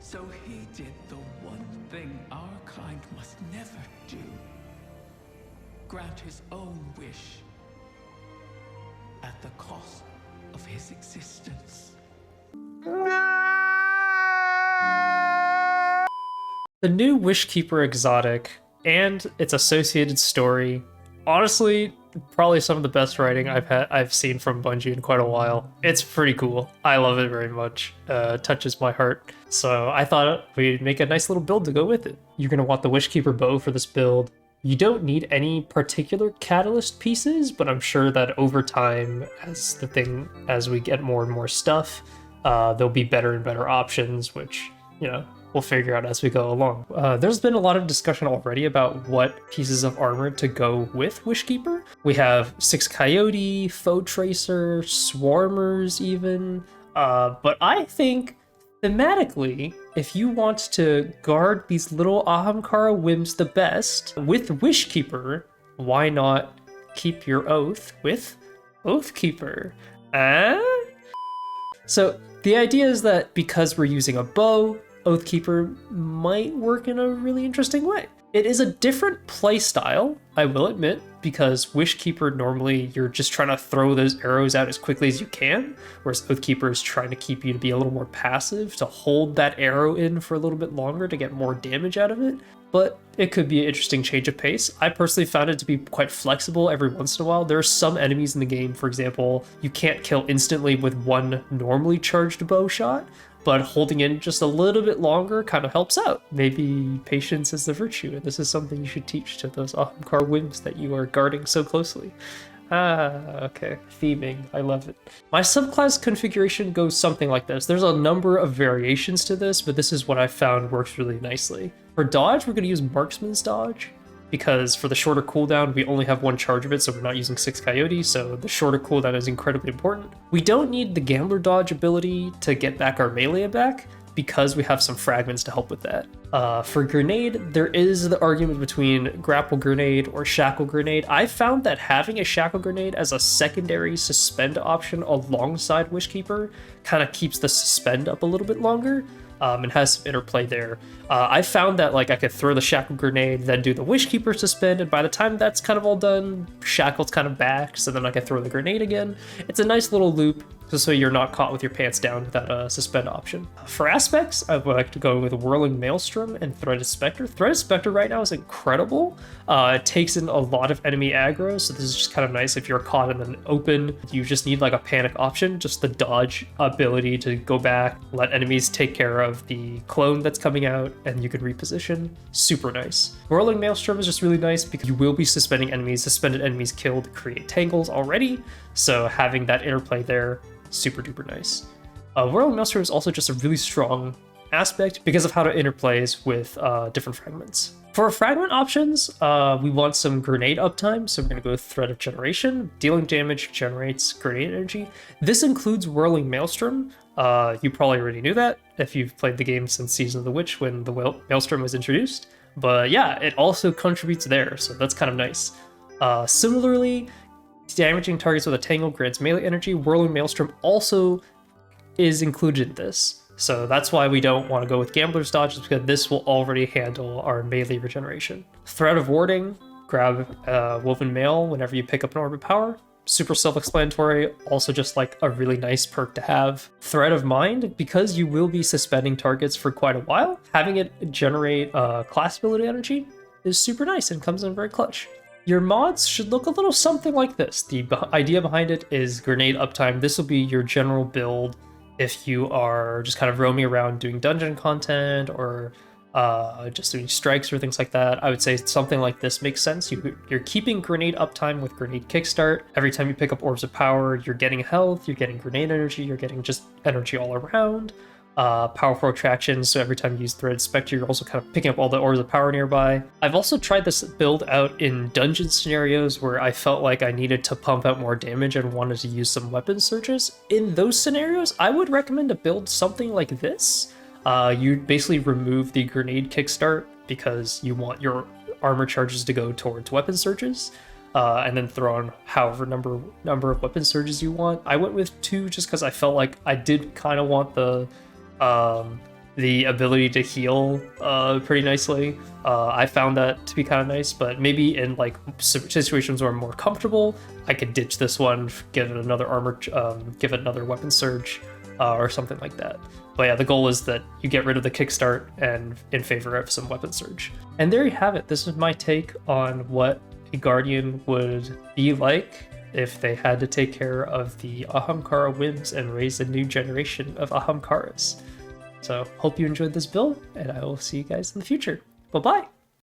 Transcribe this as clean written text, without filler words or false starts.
So he did the one thing our kind must never do. Grant his own wish at the cost of his existence. The new Wishkeeper exotic and its associated story, honestly, probably some of the best writing I've seen from Bungie in quite a while. It's pretty cool. I love it very much. Touches my heart. So I thought we'd make a nice little build to go with it. You're gonna want the Wishkeeper bow for this build. You don't need any particular catalyst pieces, but I'm sure that over time, as we get more and more stuff, there'll be better and better options, which, you know, we'll figure out as we go along. There's been a lot of discussion already about what pieces of armor to go with Wishkeeper. We have 6 Coyote, Foe Tracer, Swarmers even, but I think thematically, if you want to guard these little Ahamkara whims the best, with Wishkeeper, why not keep your oath with Oathkeeper? So the idea is that because we're using a bow, Oathkeeper might work in a really interesting way. It is a different playstyle, I will admit, because Wishkeeper normally you're just trying to throw those arrows out as quickly as you can, whereas Oathkeeper is trying to keep you to be a little more passive, to hold that arrow in for a little bit longer to get more damage out of it. But it could be an interesting change of pace. I personally found it to be quite flexible every once in a while. There are some enemies in the game, for example, you can't kill instantly with one normally charged bow shot, but holding in just a little bit longer kind of helps out. Maybe patience is the virtue, and this is something you should teach to those Ahamkar whims that you are guarding so closely. Okay. Theming. I love it. My subclass configuration goes something like this. There's a number of variations to this, but this is what I found works really nicely. For dodge, we're going to use Marksman's Dodge, because for the shorter cooldown, we only have one charge of it, so we're not using 6 Coyote, so the shorter cooldown is incredibly important. We don't need the Gambler Dodge ability to get back our melee back, because we have some fragments to help with that. For grenade, there is the argument between grapple grenade or shackle grenade. I found that having a shackle grenade as a secondary suspend option alongside Wishkeeper kind of keeps the suspend up a little bit longer. And has some interplay there. I found that like I could throw the shackle grenade, then do the Wishkeeper suspend, and by the time that's kind of all done, shackle's kind of back, so then I can throw the grenade again. It's a nice little loop, just so you're not caught with your pants down with that suspend option. For aspects, I would like to go with Whirling Maelstrom and Threaded Spectre. Threaded Spectre right now is incredible. It takes in a lot of enemy aggro, so this is just kind of nice if you're caught in an open, you just need like a panic option, just the dodge ability to go back, let enemies take care of the clone that's coming out, and you can reposition. Super nice. Whirling Maelstrom is just really nice because you will be suspending enemies. Suspended enemies killed create tangles already, so having that interplay there, super duper nice. Whirling Maelstrom is also just a really strong aspect because of how it interplays with different fragments. For fragment options, we want some grenade uptime, so we're going to go with Thread of Generation. Dealing damage generates grenade energy. This includes Whirling Maelstrom. You probably already knew that if you've played the game since Season of the Witch when the Maelstrom was introduced. But yeah, it also contributes there, so that's kind of nice. Similarly, damaging targets with a tangle grants melee energy. Whirling Maelstrom also is included in this. So that's why we don't want to go with Gambler's Dodge, because this will already handle our melee regeneration. Thread of Warding, grab Woven Mail whenever you pick up an Orb of Power. Super self-explanatory, also just like a really nice perk to have. Thread of Mind, because you will be suspending targets for quite a while, having it generate class ability energy is super nice and comes in very clutch. Your mods should look a little something like this. The idea behind it is grenade uptime. This will be your general build if you are just kind of roaming around doing dungeon content or just doing strikes or things like that. I would say something like this makes sense. You're keeping grenade uptime with grenade kickstart. Every time you pick up orbs of power, you're getting health, you're getting grenade energy, you're getting just energy all around. Powerful attraction, so every time you use Threaded Spectre, you're also kind of picking up all the orbs of power nearby. I've also tried this build out in dungeon scenarios where I felt like I needed to pump out more damage and wanted to use some weapon surges. In those scenarios, I would recommend to build something like this. You basically remove the grenade kickstart because you want your armor charges to go towards weapon surges, and then throw on however number of weapon surges you want. I went with 2 just because I felt like I did kind of want the the ability to heal pretty nicely. I found that to be kind of nice, but maybe in like situations where I'm more comfortable, I could ditch this one, give it another armor, give it another weapon surge, or something like that. But yeah, the goal is that you get rid of the kickstart and in favor of some weapon surge. And there you have it. This is my take on what a Guardian would be like if they had to take care of the Ahamkara whims and raise a new generation of Ahamkaras. So hope you enjoyed this build, and I will see you guys in the future. Bye-bye!